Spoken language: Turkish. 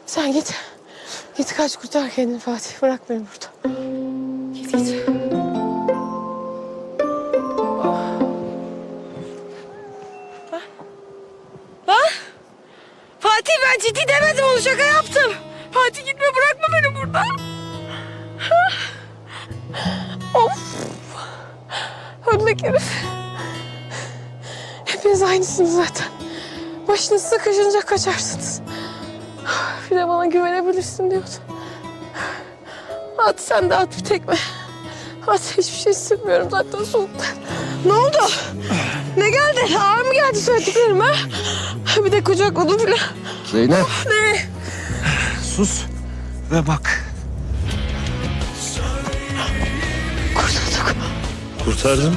Sen git. Git kaç kurtar kendini Fatih. Bırak beni burada. Git git. Lan! Fatih ben ciddi demedim onu şaka yaptım. Fatih gitme bırakma beni burada. Of! Ördek herif. Hepiniz aynısınız zaten. Başınız sıkışınca kaçarsınız. Bir de bana güvenebilirsin diyordu. At sen de at bir tekme. At hiçbir şey hissetmiyorum zaten soğuktan. Ne oldu? Ne geldi? Ağır mı geldi söylediklerim ha? Bir de kucakladı filan. Zeynep. Ne? Sus ve bak. Kurtulduk. Kurtardım.